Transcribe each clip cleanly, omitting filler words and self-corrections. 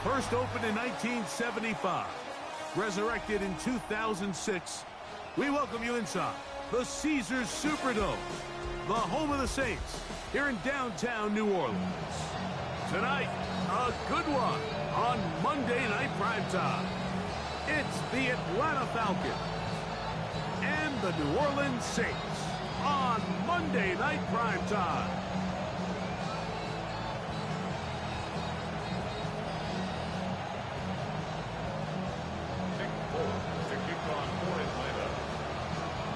First opened in 1975, resurrected in 2006, we welcome you inside the Caesars Superdome, the home of the Saints, here in downtown New Orleans. Tonight, a good one on Monday Night Primetime. It's the Atlanta Falcons and the New Orleans Saints on Monday Night Primetime.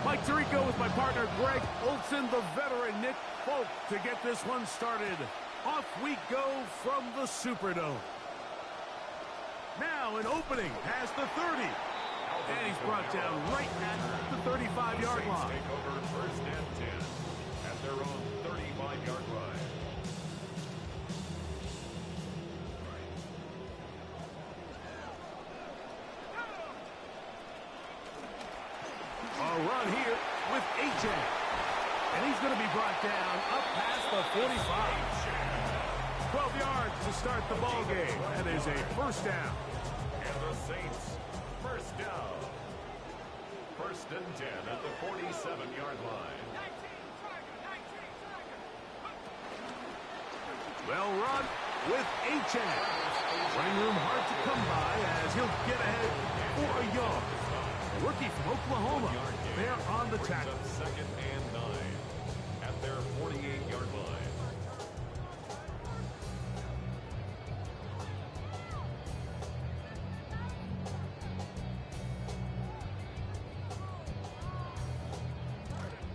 Mike Tirico with my partner Greg Olson, the veteran Nick Folk to get this one started. Off we go from the Superdome. Now an opening past the 30. And he's brought down right at the 35-yard line. Take over first and 10 at their own 35-yard line. A run here with A-Chain. And he's going to be brought down up past the 45. 12 yards to start the ball game. That is a first down. And the Saints, first down. First and 10 at the 47-yard line. Well run with A-Chain. Running room hard to come by as he'll get ahead for a yard. A rookie from Oklahoma. They're on the tackle. Second and 9 at their 48-yard line.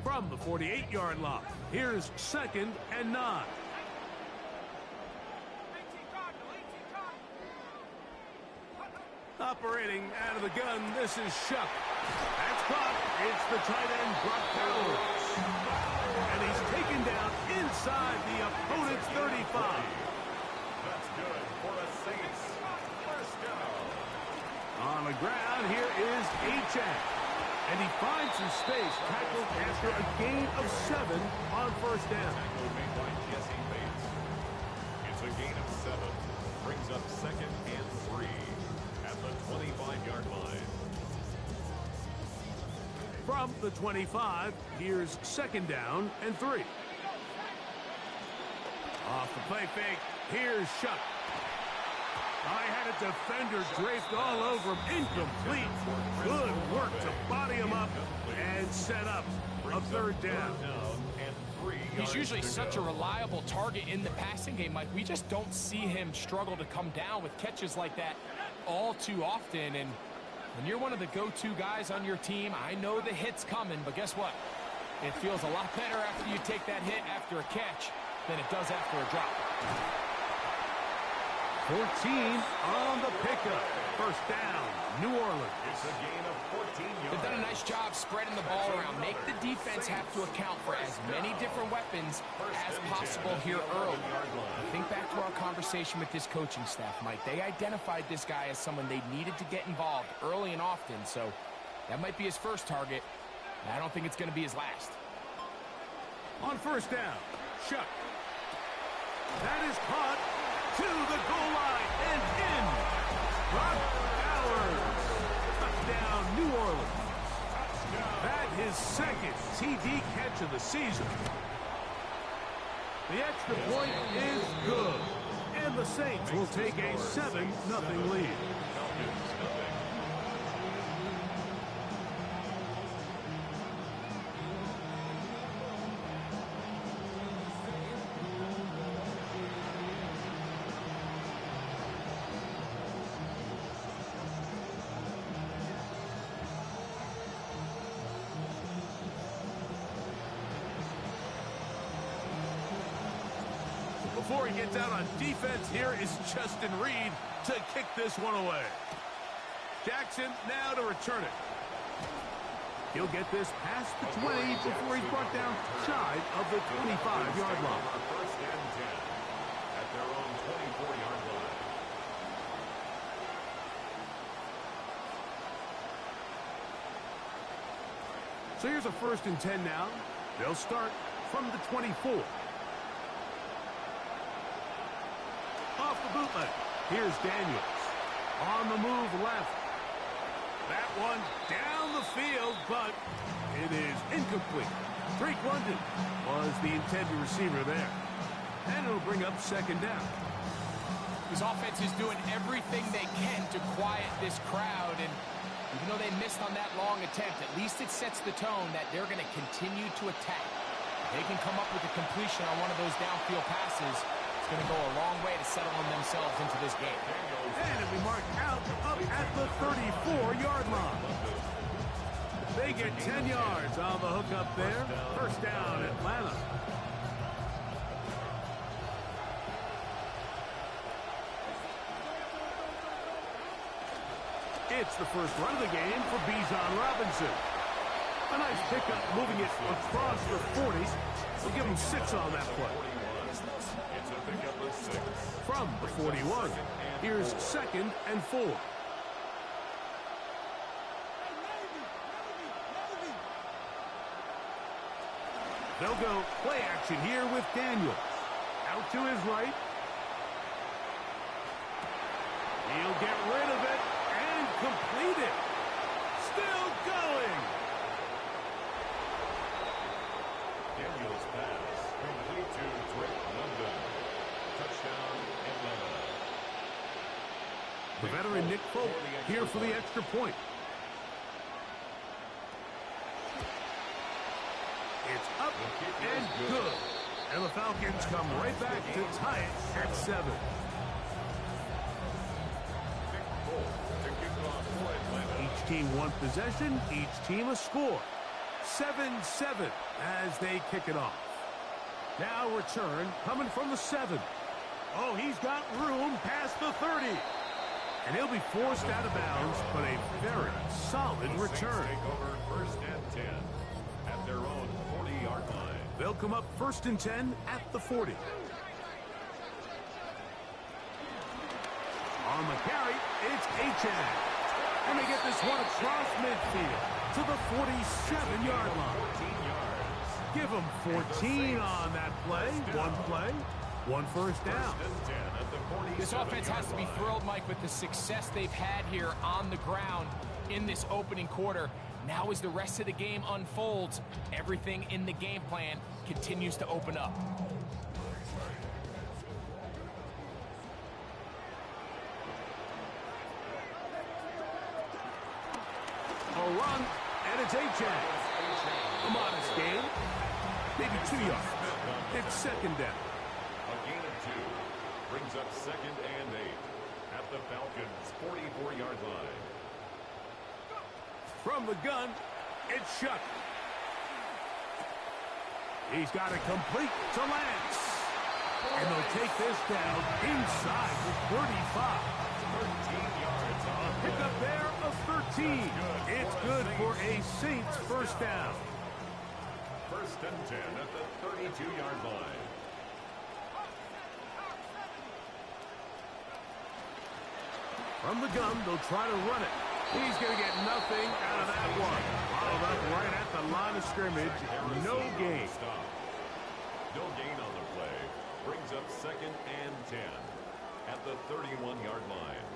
From the 48-yard line, here's second and 9. Operating out of the gun, this is Shuck. That's caught. It's the tight end, Brock Powers. And he's taken down inside the opponent's 35. That's good for a Saints first down. On the ground, here is A-Chain. And he finds some space, tackled after a gain of 7 on first down. Tackle made by Jesse Bates. It's a gain of 7. Brings up second and 3 at the 25-yard line. From the 25, here's second down and 3. Off the play fake, here's Shuck. I had a defender draped all over him, incomplete. Good work to body him up and set up a third down. He's usually such a reliable target in the passing game, Mike. We just don't see him struggle to come down with catches like that all too often. And when you're one of the go-to guys on your team, I know the hit's coming, but guess what? It feels a lot better after you take that hit after a catch than it does after a drop. 14 on the pickup. First down, New Orleans. It's a gain of 14 yards. They've done a nice job spreading the ball around. Make the defense have to account for as many different weapons as possible here early. Think back to our conversation with this coaching staff, Mike. They identified this guy as someone they needed to get involved early and often, so that might be his first target. I don't think it's going to be his last. On first down, Shuck. That is caught to the goal line and in. Brock Powers. Touchdown, New Orleans. That his second TD catch of the season. The extra point is good. And the Saints will take a 7-0 lead. Before he gets out on defense, here is Justin Reed to kick this one away. Jackson now to return it. He'll get this past the 20 before he's brought down shy of the 25-yard line. First and 10 at their own 24-yard line. So here's a first and 10 now. They'll start from the 24. Off the bootleg. Here's Daniels. On the move left. That one down the field, but it is incomplete. Drake London was the intended receiver there. And it'll bring up second down. This offense is doing everything they can to quiet this crowd, and even though they missed on that long attempt, at least it sets the tone that they're going to continue to attack. If they can come up with a completion on one of those downfield passes, it's going to go a long way to settling themselves into this game. And it'll be marked out up at the 34-yard line. They get 10 yards on the hook up there. First down, Atlanta. It's the first run of the game for Bijan Robinson. A nice pickup moving it across the 40. We'll give him 6 on that play. It's a pickup of 6. From the 41, here's 2nd and 4. They'll go play action here with Daniels. Out to his right. He'll get rid of it and complete it. Still going. Daniels pass complete to Drake London. Touchdown, Atlanta. The veteran Nick Folk here for the extra point. It's up and good. And the Falcons come right back to tie it at 7. Each team one possession, each team a score. 7-7 as they kick it off. Now return coming from the 7. Oh, he's got room past the 30. And he'll be forced out of bounds, but a very solid return. Take over 1st and 10 at their own 40-yard line. They'll come up 1st and 10 at the 40. On the carry, it's Achane. And they get this one across midfield to the 47-yard line. 14 yards. Give them 14 on that play. One play, one first down. 1st and 10 at the 47-yard This offense has to be line. thrilled, Mike, with the success they've had here on the ground in this opening quarter. Now as the rest of the game unfolds, everything in the game plan continues to open up. A run, and it's Achane. A modest gain, maybe 2 yards. It's 2nd down. A gain of 2 brings up 2nd and 8 at the Falcons' 44-yard line. From the gun, it's Shuck. He's got it complete to Lance. And they'll take this down inside the 35. 13 yards on the Pick up there of 13. It's good for a Saints first down. 1st and 10 at the 32-yard line. From the gun, they'll try to run it. He's going to get nothing out of that one. Followed up right at the line of scrimmage. No gain. Stop. No gain on the play. Brings up 2nd and 10 at the 31-yard line.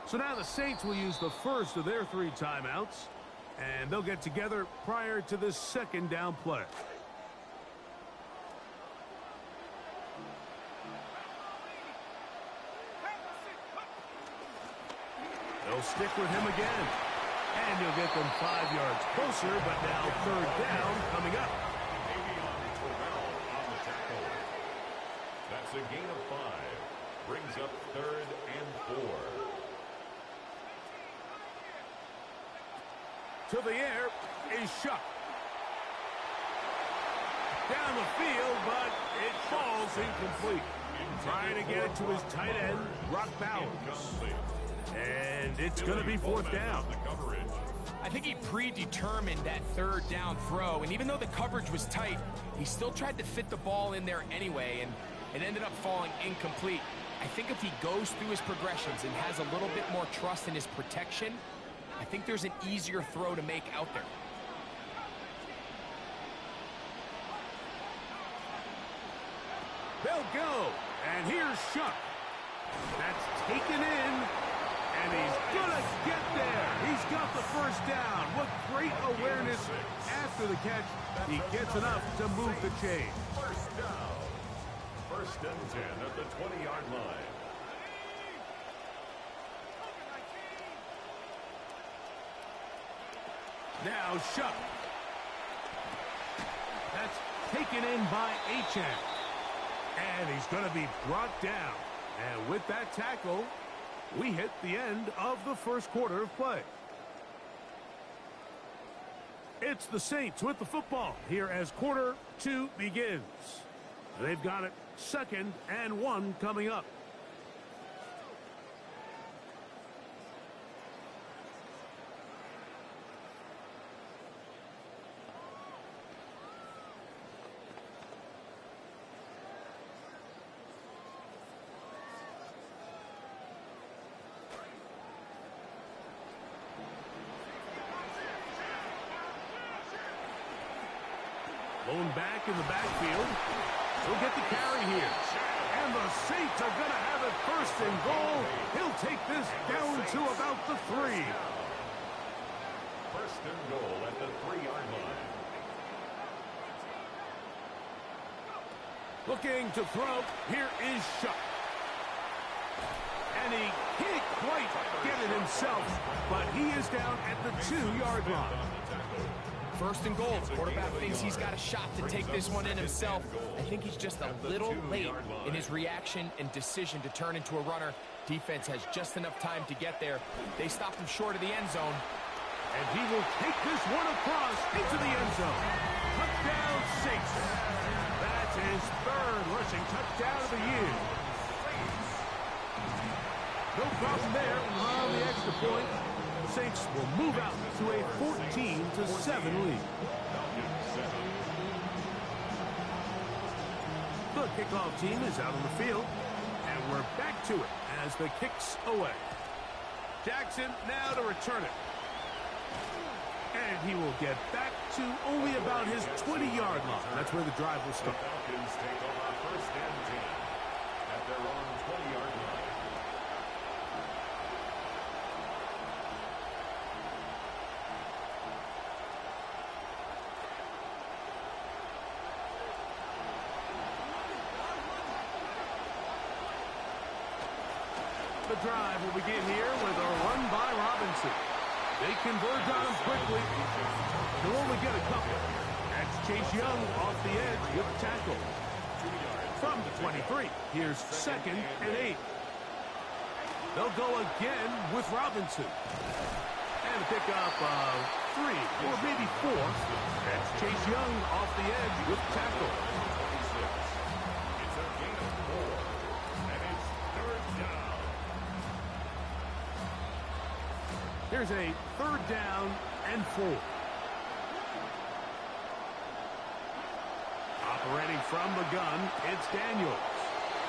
So now the Saints will use the first of their 3 timeouts, and they'll get together prior to this 2nd down play. They'll stick with him again, and you'll get them 5 yards closer, but now 3rd down coming up. Davion Terrell on the tackle. That's a gain of 5. Brings up 3rd and 4. To the air is Shuck. Down the field, but it falls incomplete. Trying to get it to his tight end, Brock Bowers. And it's going to be 4th down. The coverage. I think he predetermined that 3rd down throw, and even though the coverage was tight, he still tried to fit the ball in there anyway, and it ended up falling incomplete. I think if he goes through his progressions and has a little bit more trust in his protection, I think there's an easier throw to make out there. They'll go. And here's Shuck. That's taken in. And he's going to get there. He's got the first down. What great awareness after the catch. He gets enough to move the chain. First down. First and 10 at the 20-yard line. Now Shuck. That's taken in by Achane. And he's going to be brought down. And with that tackle, we hit the end of the first quarter of play. It's the Saints with the football here as quarter 2 begins. They've got it 2nd and 1 coming up. Lone back in the backfield. He'll get the carry here. And the Saints are going to have it 1st and goal. He'll take this down to about the 3. 1st and goal at the 3-yard line. Looking to throw. Here is Shuck. And he can't quite get it himself, but he is down at the 2-yard line. 1st and goal. The quarterback thinks he's got a shot to take this one in himself. I think he's just a little late in his reaction and decision to turn into a runner. Defense has just enough time to get there. They stop him short of the end zone. And he will take this one across into the end zone. Touchdown, Saints. That's his 3rd rushing touchdown of the year. No problem there on the extra point. Saints will move out to a 14-7 lead. The kickoff team is out on the field, and we're back to it as the kick's away. Jackson now to return it. And he will get back to only about his 20-yard line. That's where the drive will start. The Falcons take over 1st and 10 at their own 20-yard line. The drive will begin here with a run by Robinson. They converge on him quickly. They'll only get a couple. That's Chase Young off the edge with the tackle. From the 23, here's 2nd and 8. They'll go again with Robinson. And pick up 3 or maybe 4. That's Chase Young off the edge with the tackle. It's a gain of 4, and it's 3rd down. Here's a 3rd down and 4. Operating from the gun, it's Daniels.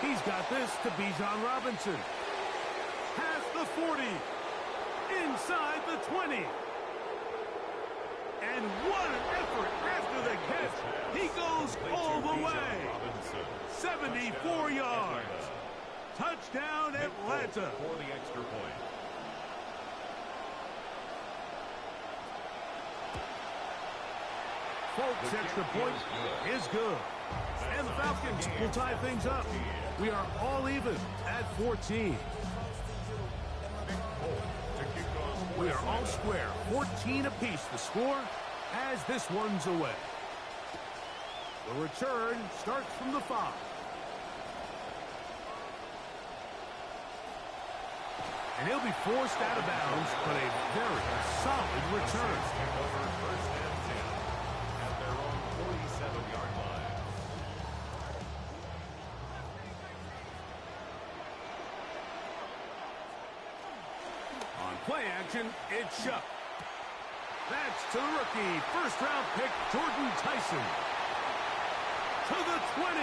He's got this to Bijan Robinson. Past the 40. Inside the 20. And what an effort after the catch. He goes all the way. 74 yards. Touchdown, Atlanta. For the extra point. Folks, extra point is good. And the Falcons will tie things up. We are all even at 14. We are all square. 14 apiece the score as this one's away. The return starts from the 5. And he'll be forced out of bounds, but a very solid return. Over 1st and 10 at their own 47-yard line. On play action, it's Shuck. That's to the rookie, first-round pick, Jordan Tyson. To the 20.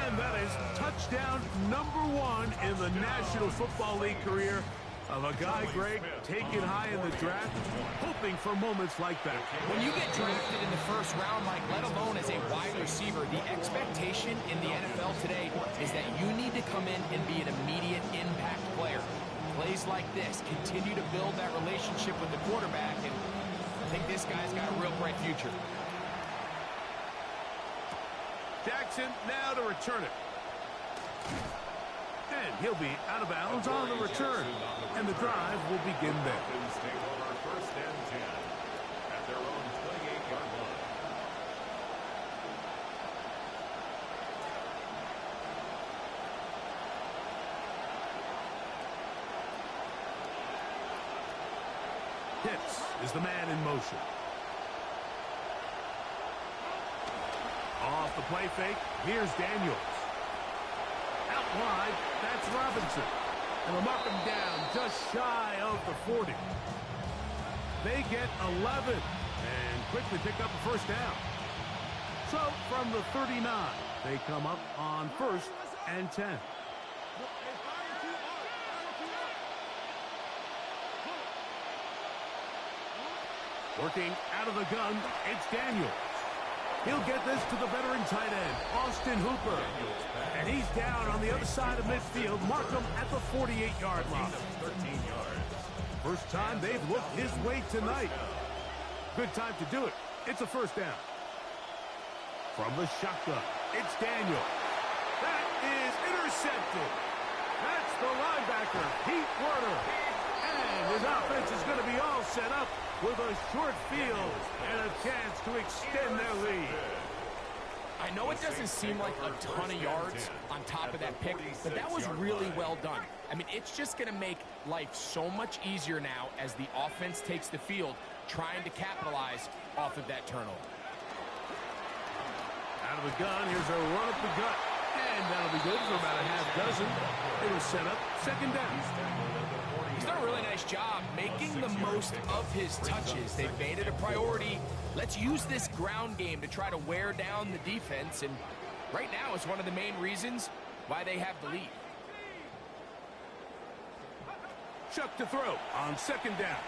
And that is touchdown. touchdown #1 in the National Football League career of a guy, Greg, taken high in the draft, hoping for moments like that. When you get drafted in the first round, Mike, let alone as a wide receiver, the expectation in the NFL today is that you need to come in and be an immediate impact player. Plays like this continue to build that relationship with the quarterback, and I think this guy's got a real bright future. Jackson now to return it. And he'll be out of bounds on the return. And the drive will begin there. Take over 1st and 10 at their own 28-yard line. Pitts is the man in motion. Off the play fake, here's Daniels. Out wide, that's Robinson. And they'll mark him down just shy of the 40. They get 11 and quickly pick up a first down. So from the 39, they come up on 1st and 10. Working out of the gun, it's Daniels. He'll get this to the veteran tight end, Austin Hooper. And he's down on the other side of midfield. Mark him at the 48-yard line. 13 yards. First time they've looked his way tonight. Good time to do it. It's a first down. From the shotgun, it's Daniel. That is intercepted. That's the linebacker, Pete Werner. And his offense is going to be all set up with a short field and a chance to extend their lead. I know it doesn't seem like a ton of yards on top of that pick, but that was really well done. I mean, it's just going to make life so much easier now as the offense takes the field, trying to capitalize off of that turnover. Out of the gun, here's a run up the gut. And that'll be good for about a half dozen. It'll set up 2nd down. He's done a really nice job making the most of his touches. They've made it a priority. Let's use this ground game to try to wear down the defense. And right now, it's one of the main reasons why they have the lead. Chuck to throw on 2nd down.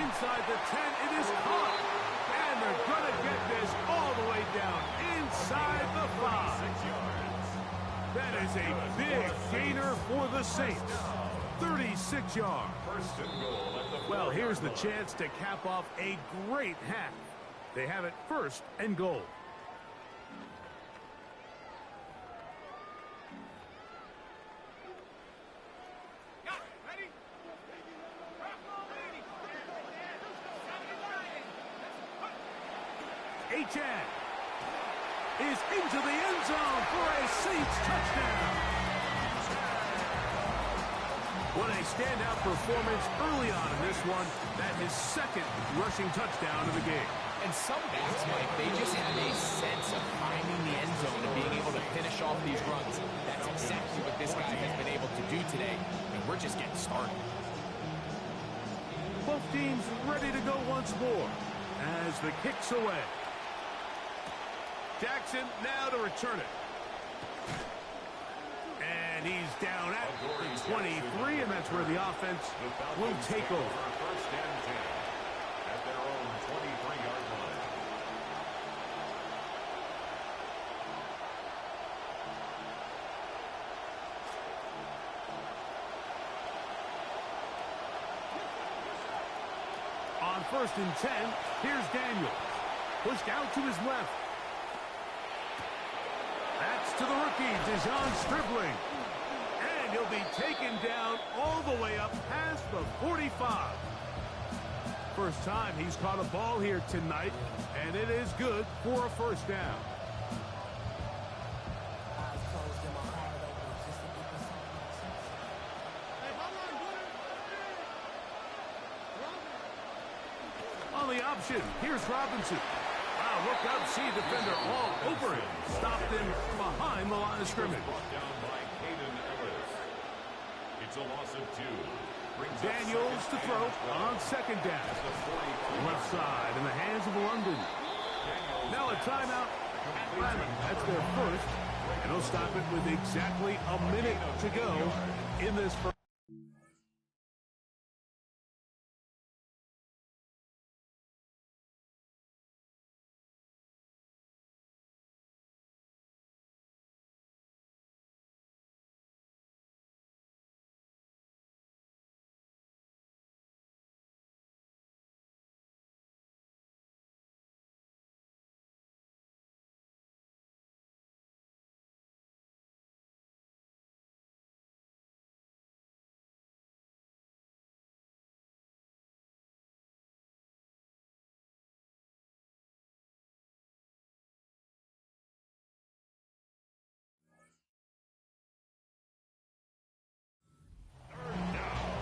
Inside the 10, it is caught. And they're going to get this all the way down inside the 5. 6 yards. That is a big gainer for the Saints. 36 yards. 1st and goal at the Well, here's the chance to cap off a great half. They have it 1st and goal. Achane is into the end zone for a Saints touchdown. What a standout performance early on in this one. That is 2nd rushing touchdown of the game. And some backs, Mike, they just have a sense of finding the end zone and being able to finish off these runs. That's exactly what this guy has been able to do today, and we're just getting started. Both teams ready to go once more as the kick's away. Jackson now to return it. And he's down at the 23, and that's where the offense will take over. 1st and 10 at their own 23-yard line. On 1st and 10, here's Daniels. Pushed out to his left. That's to the rookie, Dejon Stribling. And he'll be taken down all the way up past the 45. First time he's caught a ball here tonight, and it is good for a first down. On the option, here's Robinson. Wow, look out, see defender all over him. Stopped him behind the line of scrimmage. Brought down by Caden Ellis. It's a loss of 2. Daniels to throw on 2nd down. Left side in the hands of London. Now a timeout Atlanta, that's their first. And he'll stop it with exactly a minute to go in this first.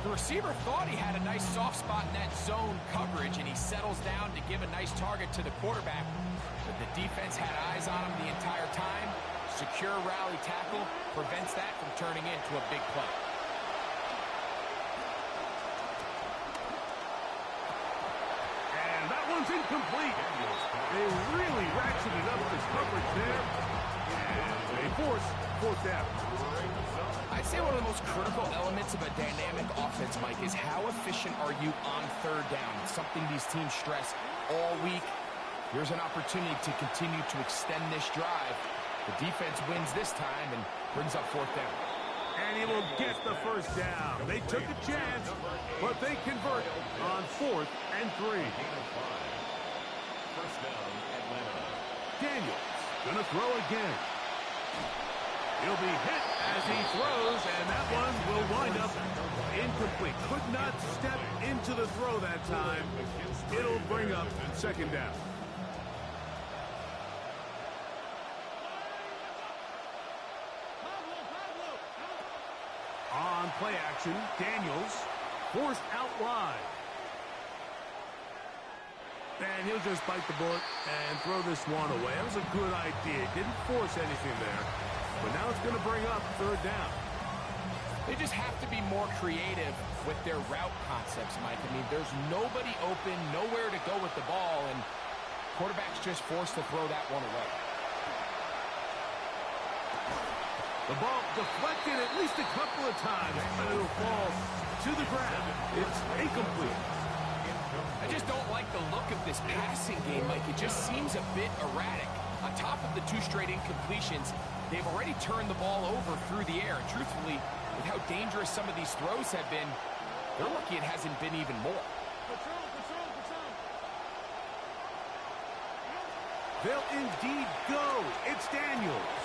The receiver thought he had a nice soft spot in that zone coverage, and he settles down to give a nice target to the quarterback. But the defense had eyes on him the entire time. Secure rally tackle prevents that from turning into a big play. And that one's incomplete. They really ratcheted up this coverage there. And they force fourth down. I'd say one of the most critical elements of a dynamic offense, Mike, is how efficient are you on third down. It's something these teams stress all week. Here's an opportunity to continue to extend this drive. The defense wins this time and brings up fourth down. And he will get the first down. They took a chance, but they convert on 4th and 3. First down, Atlanta. Daniels gonna throw again. He'll be hit as he throws, and that one will wind up incomplete. Could not step into the throw that time. It'll bring up second down. On play action, Daniels forced out wide. And he'll just bite the bullet and throw this one away. That was a good idea. Didn't force anything there. But now it's going to bring up third down. They just have to be more creative with their route concepts, Mike. I mean, there's nobody open, nowhere to go with the ball, and quarterback's just forced to throw that one away. The ball deflected at least a couple of times, but it'll fall to the ground. It's incomplete. I just don't like the look of this passing game, Mike. It just seems a bit erratic. On top of the 2 straight incompletions, they've already turned the ball over through the air. And truthfully, with how dangerous some of these throws have been, they're lucky it hasn't been even more. They'll indeed go. It's Daniels.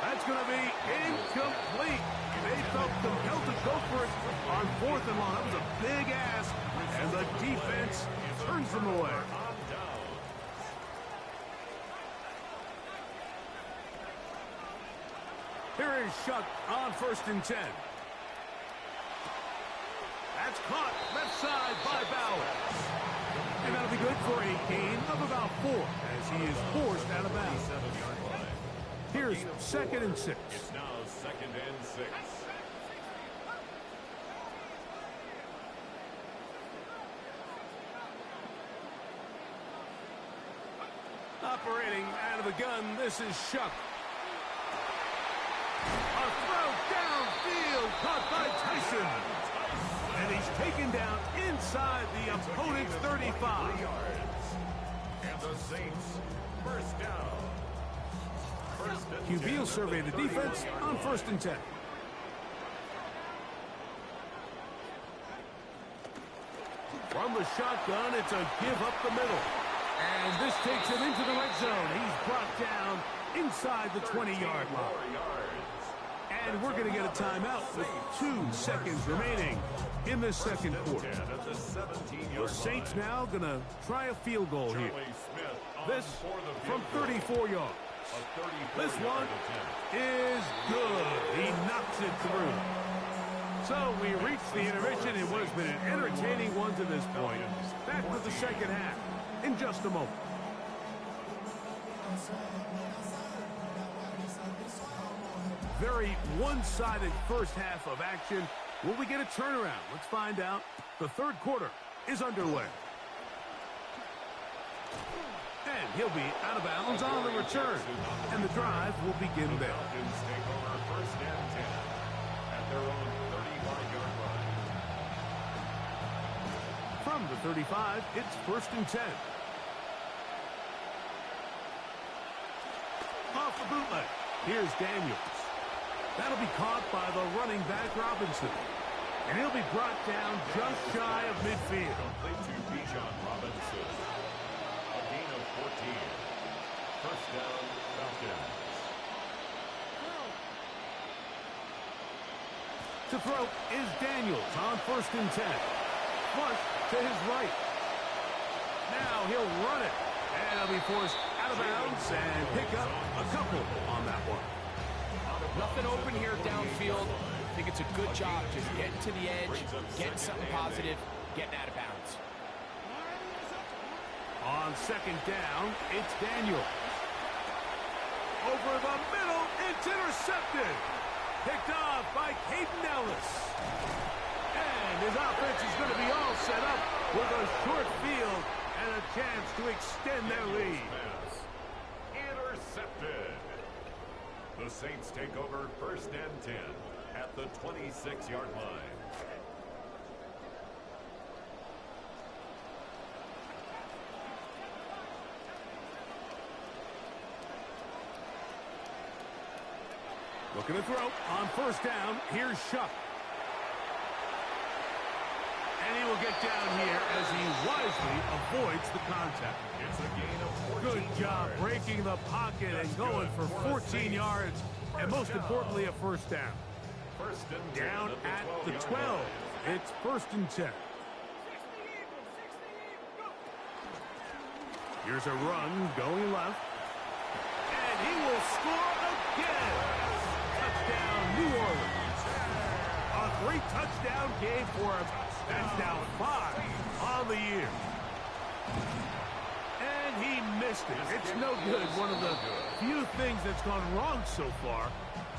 That's going to be incomplete. They felt compelled to go for it on 4th and long. That was a big ask, and the defense turns them away. Here is Shuck on 1st and 10. That's caught left side by Bowers. And that'll be good for a gain of about 4 as he is forced out of bounds. Here's 2nd and 6. It's now 2nd and 6. Operating out of the gun, this is Shuck. A throw downfield caught by Tyson. And he's taken down inside the opponent's 35. And the Saints, first down. QB will survey the defense on 1st and 10. From the shotgun, it's a give up the middle. And this takes him into the red zone. He's brought down inside the 20-yard line. And we're going to get a timeout with 2 seconds remaining in the second quarter. The Saints now going to try a field goal here. This from 34 yards. This one is good. He knocks it through. So we reach the intermission in what has been an entertaining one to this point. Back to the second half in just a moment. Very one-sided first half of action. Will we get a turnaround? Let's find out. The third quarter is underway. And he'll be out of bounds on the return. And the drive will begin there. Falcons take over first and 10 at their own 35-yard line. From the 35, it's first and 10. Off the bootleg. Here's Daniels. That'll be caught by the running back Robinson. And he'll be brought down just shy of midfield. Complete to Bijan Robinson. A gain of 14. First down, Falcons. To throw is Daniels on first and 10. Flush to his right. Now he'll run it. And he'll be forced out of bounds and pick up a couple on that one. Nothing open here downfield. I think it's a good job just getting to the edge, getting something positive, getting out of bounds. On second down, it's Daniels. Over the middle, it's intercepted. Picked off by Caden Ellis. And his offense is going to be all set up with a short field and a chance to extend their lead. Intercepted. The Saints take over first and 10 at the 26-yard line. Looking to throw on first down. Here's Shuck. And he will get down here as he wisely avoids the contact. It's a gain of 14 Good job yards. breaking the pocket and going for 14 yards. And most importantly, a first down. First and 10 Down at the 12-yard 12. line. It's first and 10. Here's a run going left. And he will score again. Touchdown, New Orleans. A 3-touchdown game for him. That's now 5 on the year. And he missed it. It's no good. One of the few things that's gone wrong so far.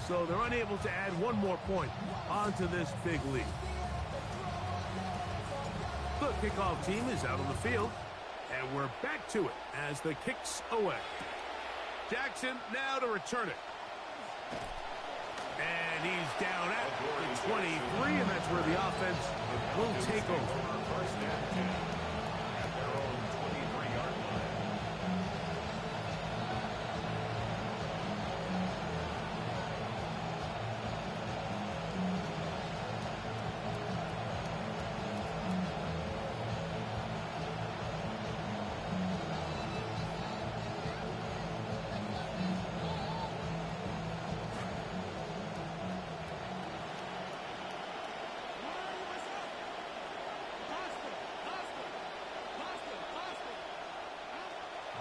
So they're unable to add one more point onto this big lead. The kickoff team is out on the field. And we're back to it as the kick's away. Jackson now to return it. And he's down at the 23, and that's where the offense will take over. First and 10 at their own 23-yard line.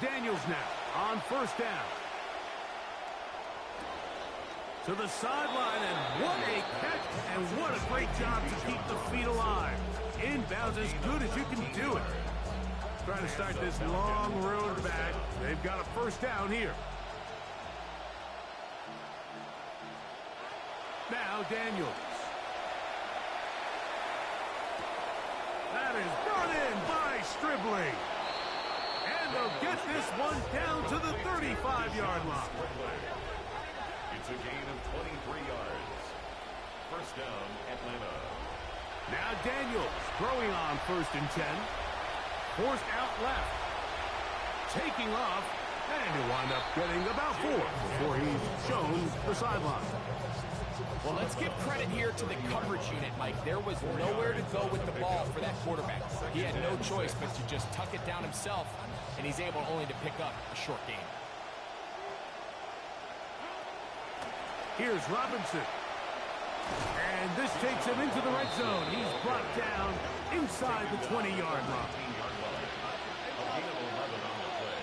Daniels now on first down. To the sideline, and what a catch, and what a great job to keep the feet alive. Inbounds as good as you can do it. Trying to start this long road back. They've got a first down here. Now Daniels. That is brought in by Stribling. And they'll get this one down to the 35-yard line. It's a gain of 23 yards. First down, Atlanta. Now Daniels throwing on first and 10. Forced out left. Taking off. And he'll wind up getting about 4 before he's shown the sideline. Well, let's give credit here to the coverage unit, Mike. There was nowhere to go with the ball for that quarterback. He had no choice but to just tuck it down himself, and he's able only to pick up a short gain. Here's Robinson. And this takes him into the red zone. He's brought down inside the 20-yard line. A gain of 11 on the play.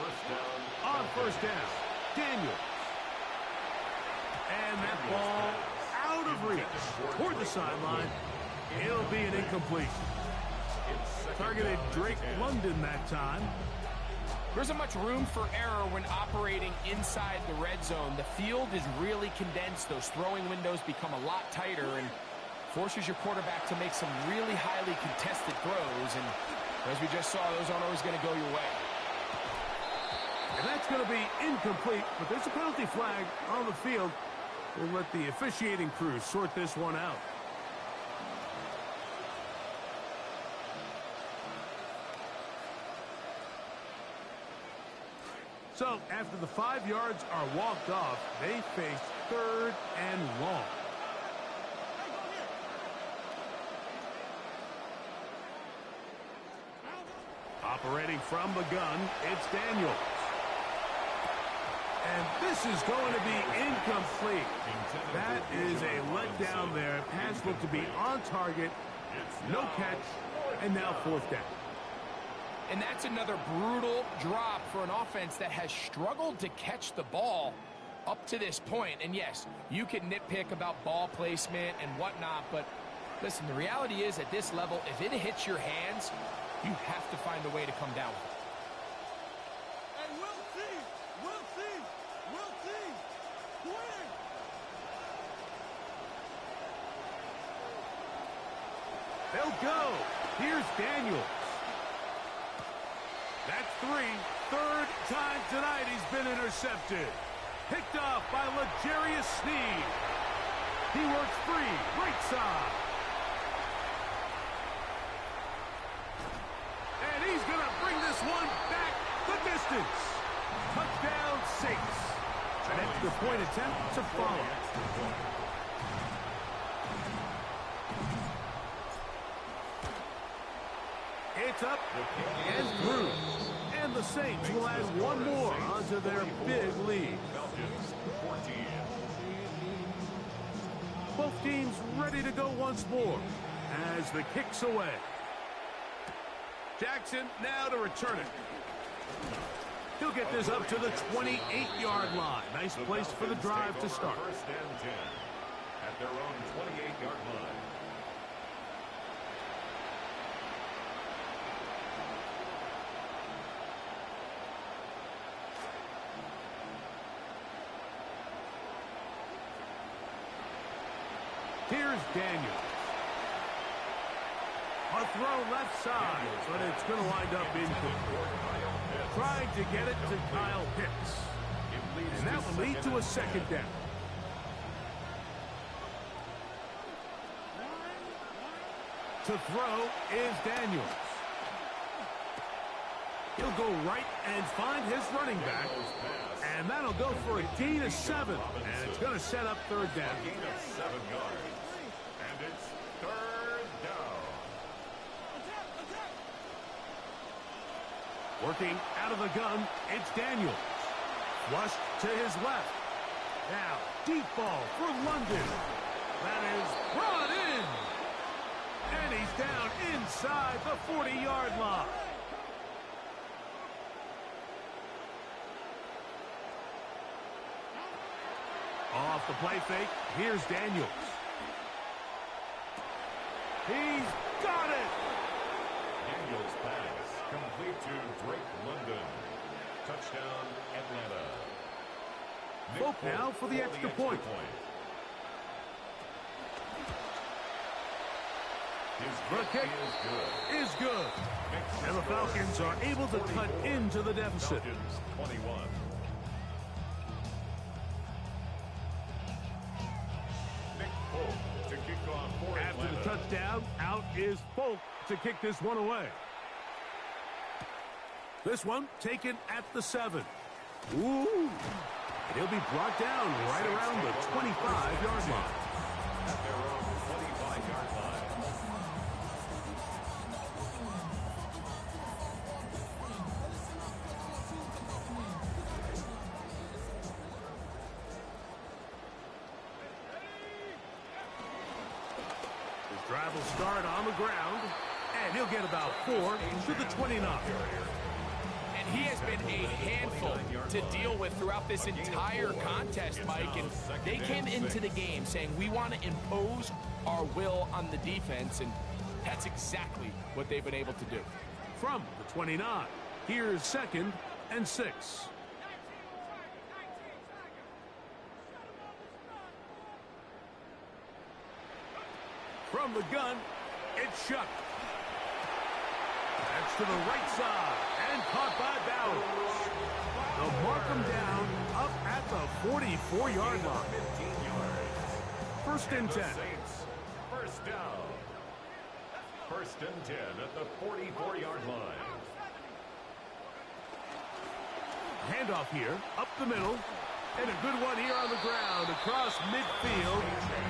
First down. On first down, Daniels. And that ball out of reach toward the sideline. It'll be an incompletion. Targeted Drake London that time. There isn't much room for error when operating inside the red zone. The field is really condensed. Those throwing windows become a lot tighter and forces your quarterback to make some really highly contested throws. And as we just saw, those aren't always going to go your way. And that's going to be incomplete, but there's a penalty flag on the field. We'll let the officiating crew sort this one out. So, after the 5 yards are walked off, they face 3rd and long. Operating from the gun, it's Daniels. And this is going to be incomplete. That is a letdown there. Pass looked to be on target. No catch. And now 4th down. And that's another brutal drop for an offense that has struggled to catch the ball up to this point. And yes, you can nitpick about ball placement and whatnot, but listen, the reality is at this level, if it hits your hands, you have to find a way to come down with it. And we'll see. Winning. They'll go. Here's Daniels. That's 3. 3rd time tonight he's been intercepted. Picked off by L'Jarius Sneed. He works free, right side. And he's going to bring this one back the distance. Touchdown, Saints. An extra point attempt to follow. It's up and through. And the Saints will add one more onto their big lead. Both teams ready to go once more as the kick's away. Jackson now to return it. He'll get this up to the 28-yard line. Nice place for the drive to start. 1st and 10 at their own 28-yard line. Here's Daniels. A throw left side, but it's going to wind up incomplete. Trying to get it to Kyle Pitts. And that will lead to a 2nd down. To throw is Daniels. He'll go right and find his running back. And that'll go for a gain of 7. And it's going to set up 3rd down. Gain of 7 yards. And it's 3rd down. Working out of the gun, it's Daniels. Flushed to his left. Now, deep ball for London. That is brought in. And he's down inside the 40-yard line. Off the play fake, here's Daniels. He's got it! Daniels pass complete to Drake London. Touchdown, Atlanta. Folk now for the extra point. The kick is good. And the Falcons are able to cut into the deficit. Falcons 21. Nick Folk to kick off for After Atlanta. the touchdown, out is Folk to kick this one away. This one taken at the 7. Ooh. And he'll be brought down right around the 25-yard line. At their own 25-yard line. His drive will start on the ground, and he'll get about 4 to the 29. And he has been a handful to deal with throughout this entire contest, Mike. And they came into the game saying, we want to impose our will on the defense, and that's exactly what they've been able to do. From the 29, here's 2nd and 6. From the gun, it's Shuck. That's to the right side and caught by Bowers. They'll mark him down up at the 44-yard line. 15 yards. First and 10. Saints, first down. First and 10 at the 44-yard line. Handoff here, up the middle. And a good one here on the ground across midfield.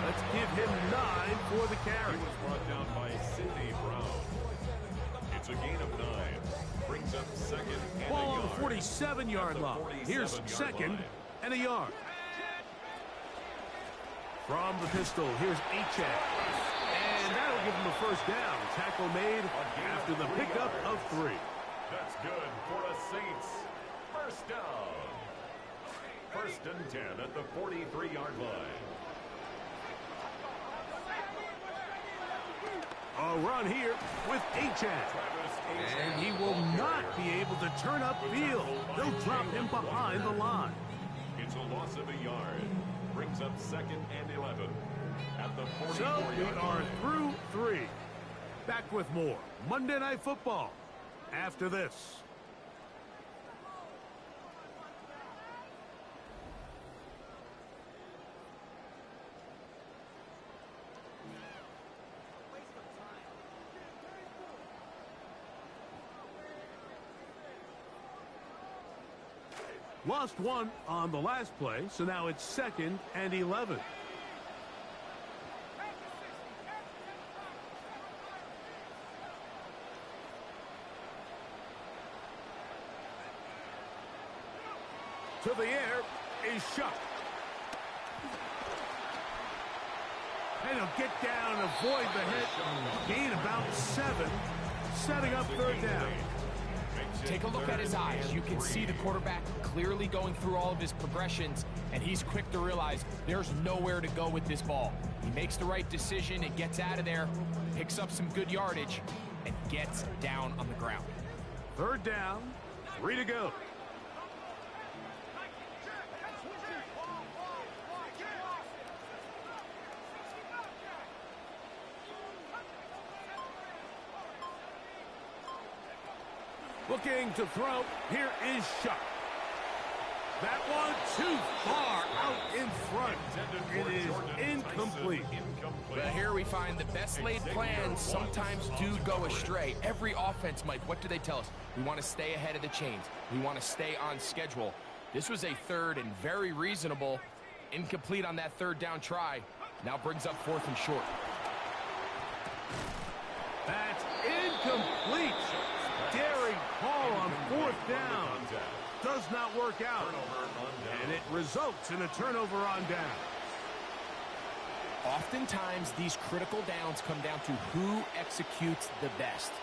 Let's give him 9 for the carry. He was brought down by Sidney Brown. It's a gain of 9. Brings up second and Ball a on yard. the 47-yard line. Here's 47-yard second line. and a yard. From the pistol, here's Achane. And that'll give him a first down. Tackle made after the pickup of 3. That's good for a Saints. First down. First and 10 at the 43-yard line. A run here with Achane. And he will not be able to turn upfield. They'll drop him behind the line. It's a loss of a yard. Brings up second and 11 at the 44-yard So we are line. through 3. Back with more Monday Night Football after this. Lost 1 on the last play, so now it's second and 11. To the air is shot. And he'll get down and avoid the hit. Gain about 7. Setting up third down. Take a look at his eyes. You can see the quarterback clearly going through all of his progressions, and he's quick to realize there's nowhere to go with this ball. He makes the right decision and gets out of there, picks up some good yardage, and gets down on the ground. Third down, 3 to go. Looking to throw. Here is Shuck. That one too far out in front. It is incomplete. But here we find the best laid plans sometimes do go astray. Every offense, Mike, what do they tell us? We want to stay ahead of the chains. We want to stay on schedule. This was a third and very reasonable. Incomplete on that third down try. Now brings up fourth and short. That's incomplete. Daring call on fourth down. Does not work out. And it results in a turnover on down. Oftentimes, these critical downs come down to who executes the best.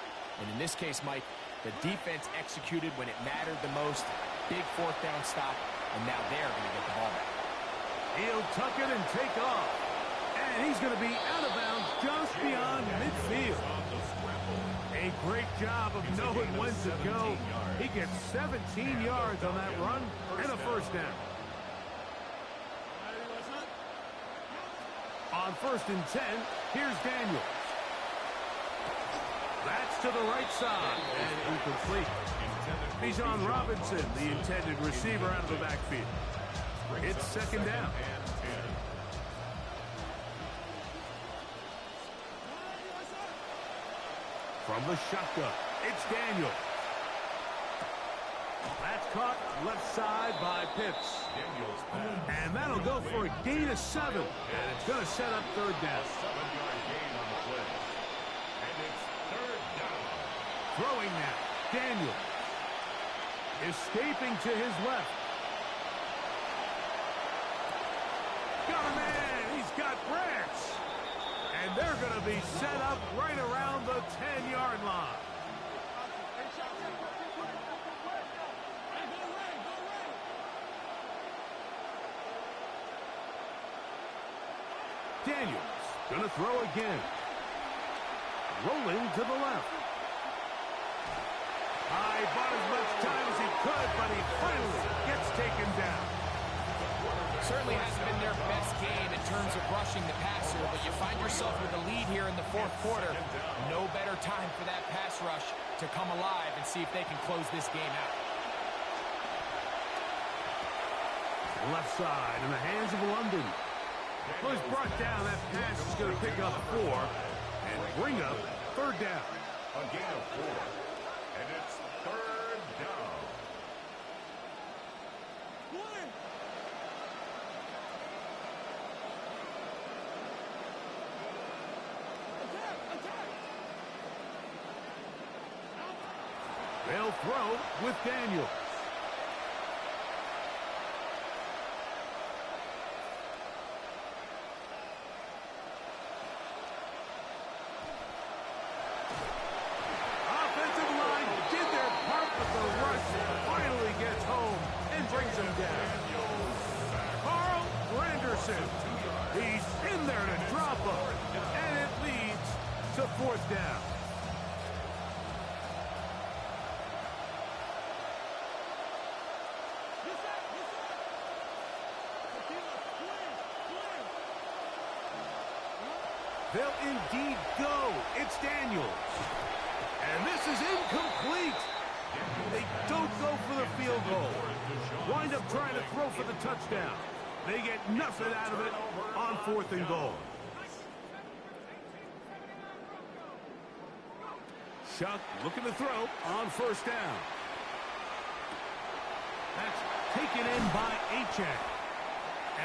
And in this case, Mike, the defense executed when it mattered the most. Big fourth down stop, and now they're going to get the ball back. He'll tuck it and take off. And he's going to be out of bounds just beyond midfield. A great job of knowing when to go. He gets 17 yards on that run and a first down. On first and 10, here's Daniels. That's to the right side and incomplete. Bijan Robinson, the intended receiver, out of the backfield. It's second down. From the shotgun, it's Daniel. That's caught left side by Pitts. And that'll go for a gain of 7. And it's going to set up third down. 7-yard gain on the play. And it's third down. Throwing now, Daniel. Escaping to his left. Got a man. He's got Branch. And they're going to be set up right around the 10-yard line. Daniels going to throw again. Rolling to the left. He bought as much time as he could, but he finally gets taken down. Certainly hasn't been their best game in terms of rushing the passer, but you find yourself with a lead here in the fourth quarter, no better time for that pass rush to come alive and see if they can close this game out. Left side in the hands of London. Well, he's brought down. That pass is going to pick up 4 and bring up third down. A gain of 4. And it's third down. They'll throw with Daniels. Offensive line did their part, but the rush finally gets home and brings him down. Carl Granderson. He's in there to drop him, and it leads to fourth down. They'll indeed go. It's Daniels. And this is incomplete. They don't go for the field goal. Wind up trying to throw for the touchdown. They get nothing out of it on 4th and goal. Shuck looking to throw on first down. That's taken in by Achane.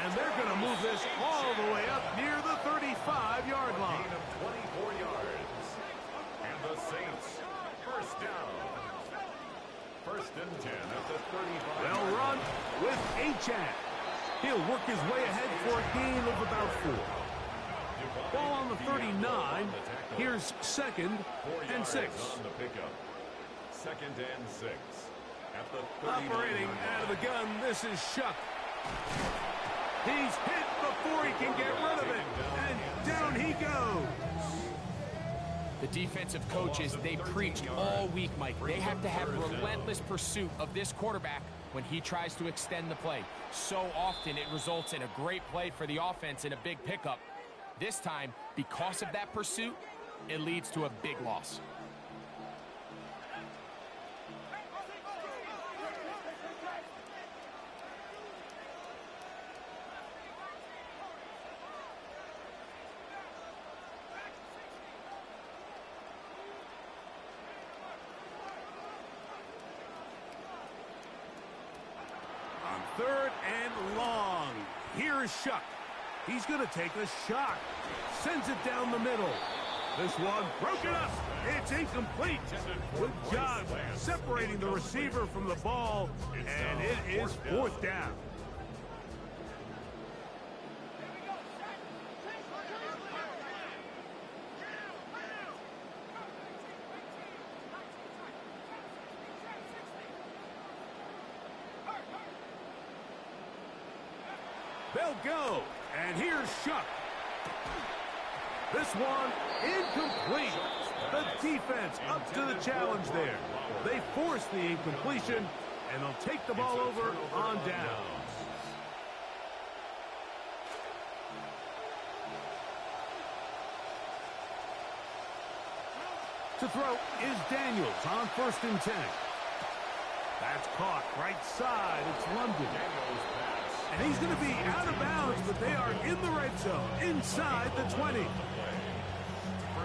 And they're going to move this all the way up near the 35-yard line. Gain of 24 yards. And the Saints, first down. First and 10 at the 35. They'll run with Achane. He'll work his way ahead for a gain of about 4. Ball on the 39. Here's 2nd and 6. On the pickup. 2nd and 6 at the 39. Operating out of the gun, this is Shuck. He's hit before he can get rid of it, and down he goes. The defensive coaches, they preached all week, Mike. They have to have relentless pursuit of this quarterback when he tries to extend the play. So often it results in a great play for the offense and a big pickup. This time, because of that pursuit, it leads to a big loss. On 3rd and long, here's Shuck. He's going to take a shot. Sends it down the middle. This one broken up. It's incomplete. Good job separating the receiver from the ball, and it is 4th down. They'll go, and here's Shuck. This one incomplete. The defense up to the challenge there. They force the incompletion, and they'll take the ball over on down. To throw is Daniels on 1st and 10. That's caught right side. It's London. And he's going to be out of bounds, but they are in the red zone, inside the 20.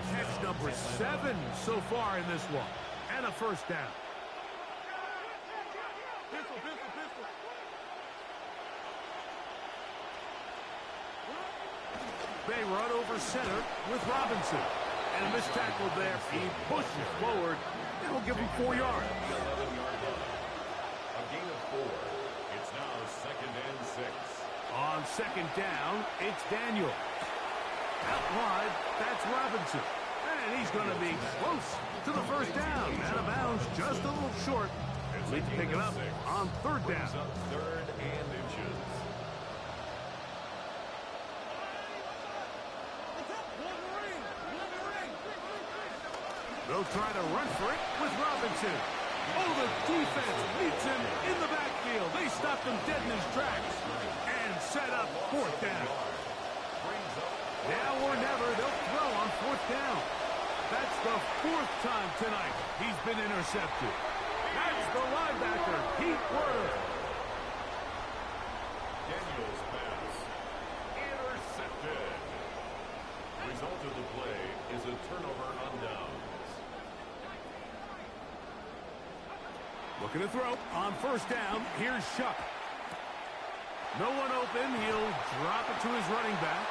Catch number 7 so far in this one, and a first down. They run over center with Robinson. And a missed tackle there. He pushes forward. It will give him 4 yards. A gain of 4. It's now 2nd and 6. On 2nd down, it's Daniel. Out wide, that's Robinson. And he's going to be close to the first down. Out of bounds, just a little short. We can pick it up on 3rd down. 3rd and inches. They'll try to run for it with Robinson. Oh, the defense meets him in the backfield. They stopped him dead in his tracks and set up 4th down. Now or never, they'll fourth down. That's the fourth time tonight he's been intercepted. That's the linebacker, Pete Werner. Daniels pass. Intercepted. Result of the play is a turnover on downs. Looking to throw on first down. Here's Shuck. No one open. He'll drop it to his running back.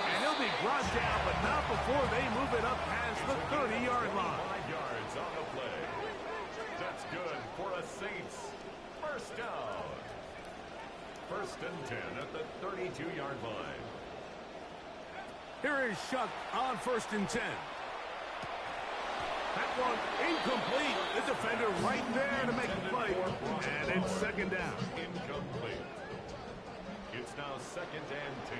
And he'll be brought down, but not before they move it up past the 30-yard line. 5 yards on the play. That's good for a Saints first down. First and 10 at the 32-yard line. Here is Shuck on first and 10. That one incomplete. The defender right there to make the play. And it's second down. Incomplete. It's now second and 10.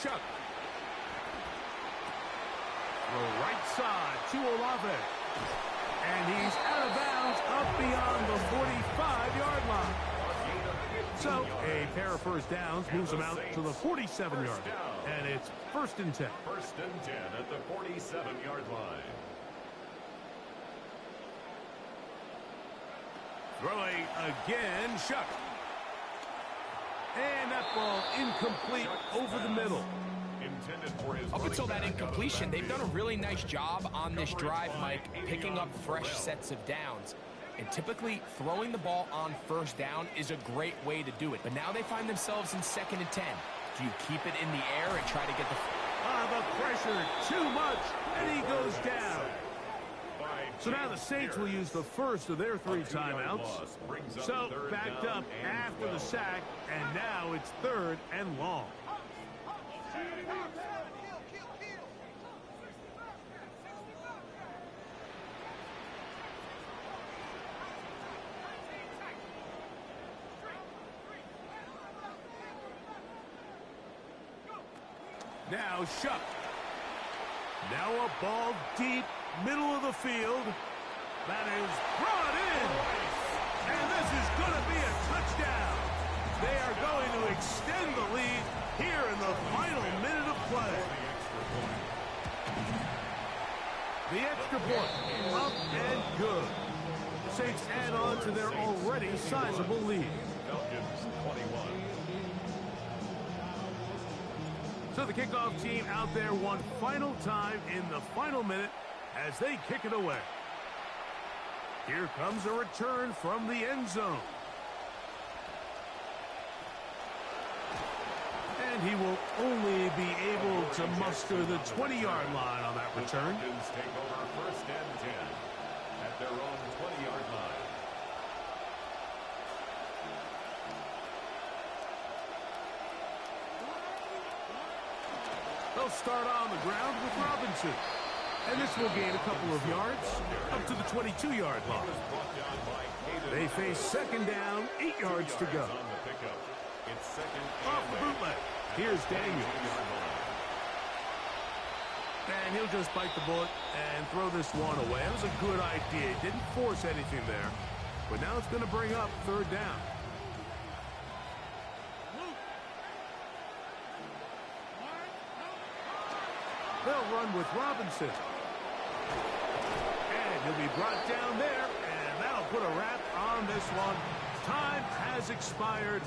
Chuck. The right side to Olave. And he's out of bounds up beyond the 45-yard line. So a pair of first downs moves him out to the 47-yard line. And it's first and 10. First and 10 at the 47-yard line. Throwing again, Shuck. And that ball incomplete over the middle. Up until that incompletion, they've done a really nice job on this drive, Mike, picking up fresh sets of downs. And typically, throwing the ball on first down is a great way to do it. But now they find themselves in second and 10. Do you keep it in the air and try to get the... the pressure, too much, and he goes down. So now the Saints will use the first of their 3 timeouts. So backed up after the sack, and now it's third and long. Now Shuck. Now a ball deep, middle of the field. That is brought in. And this is going to be a touchdown. They are going to extend the lead here in the final minute of play. The extra point, up and good. Saints add on to their already sizable lead. Falcons 21. So the kickoff team out there one final time in the final minute as they kick it away. Here comes a return from the end zone. And he will only be able to muster the 20-yard line on that return. Falcons take over first and 10 at their own 20-yard line. They'll start on the ground with Robinson. And this will gain a couple of yards up to the 22-yard line. They face second down, 8 yards to go. Off the bootleg. Here's Daniels. And he'll just bite the bullet and throw this one away. That was a good idea. He didn't force anything there. But now it's going to bring up third down. They'll run with Robinson. And he'll be brought down there, and that'll put a wrap on this one. Time has expired.